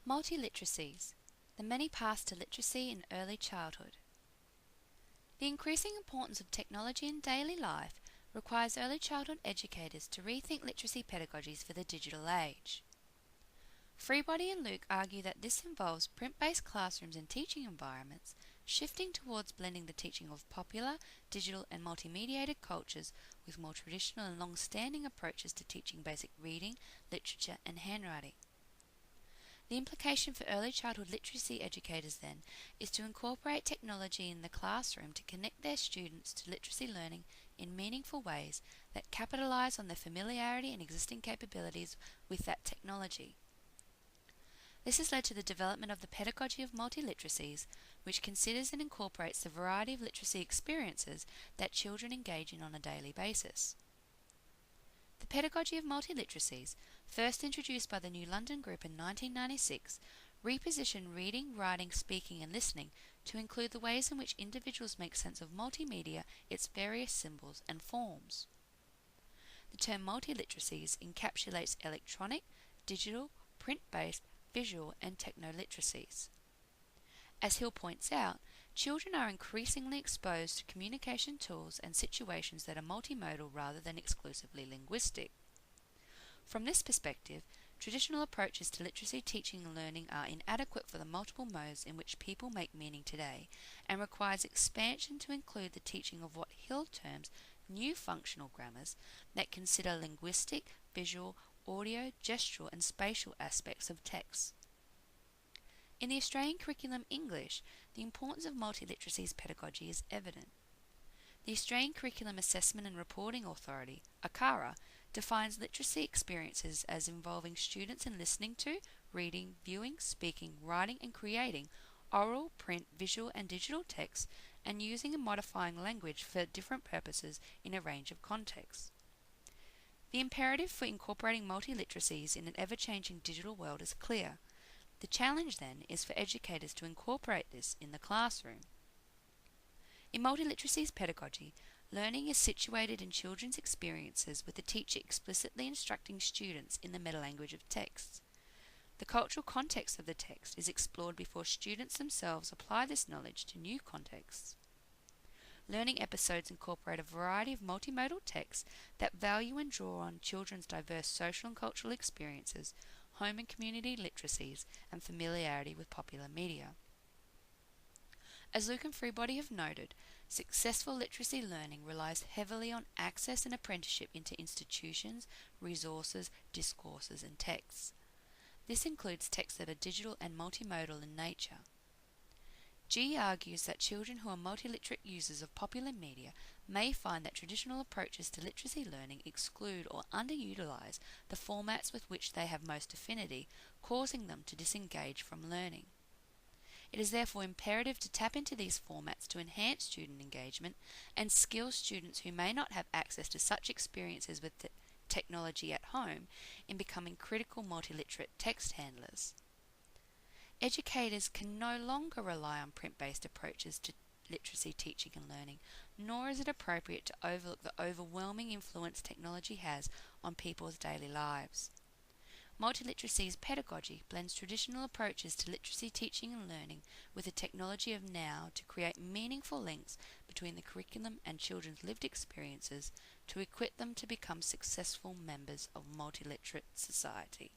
Multiliteracies, the many paths to literacy in early childhood. The increasing importance of technology in daily life requires early childhood educators to rethink literacy pedagogies for the digital age. Freebody and Luke argue that this involves print-based classrooms and teaching environments, shifting towards blending the teaching of popular, digital and multimediated cultures with more traditional and long-standing approaches to teaching basic reading, literature and handwriting. The implication for early childhood literacy educators, then, is to incorporate technology in the classroom to connect their students to literacy learning in meaningful ways that capitalise on their familiarity and existing capabilities with that technology. This has led to the development of the pedagogy of multiliteracies, which considers and incorporates the variety of literacy experiences that children engage in on a daily basis. The pedagogy of multiliteracies, first introduced by the New London Group in 1996, repositioned reading, writing, speaking and listening to include the ways in which individuals make sense of multimedia, its various symbols and forms. The term multiliteracies encapsulates electronic, digital, print-based, visual and technoliteracies. As Hill points out, children are increasingly exposed to communication tools and situations that are multimodal rather than exclusively linguistic. From this perspective, traditional approaches to literacy teaching and learning are inadequate for the multiple modes in which people make meaning today and requires expansion to include the teaching of what Hill terms new functional grammars that consider linguistic, visual, audio, gestural and spatial aspects of text. In the Australian curriculum English, the importance of multiliteracies pedagogy is evident. The Australian Curriculum Assessment and Reporting Authority, ACARA, defines literacy experiences as involving students in listening to, reading, viewing, speaking, writing and creating oral, print, visual and digital texts and using and modifying language for different purposes in a range of contexts. The imperative for incorporating multiliteracies in an ever-changing digital world is clear. The challenge, then, is for educators to incorporate this in the classroom. In multiliteracies pedagogy, learning is situated in children's experiences with the teacher explicitly instructing students in the metalanguage of texts. The cultural context of the text is explored before students themselves apply this knowledge to new contexts. Learning episodes incorporate a variety of multimodal texts that value and draw on children's diverse social and cultural experiences, home and community literacies, and familiarity with popular media. As Luke and Freebody have noted, successful literacy learning relies heavily on access and apprenticeship into institutions, resources, discourses, and texts. This includes texts that are digital and multimodal in nature. G argues that children who are multiliterate users of popular media may find that traditional approaches to literacy learning exclude or underutilise the formats with which they have most affinity, causing them to disengage from learning. It is therefore imperative to tap into these formats to enhance student engagement and skill students who may not have access to such experiences with technology at home in becoming critical multiliterate text handlers. Educators can no longer rely on print-based approaches to literacy teaching and learning, nor is it appropriate to overlook the overwhelming influence technology has on people's daily lives. Multiliteracies pedagogy blends traditional approaches to literacy teaching and learning with the technology of now to create meaningful links between the curriculum and children's lived experiences to equip them to become successful members of multiliterate society.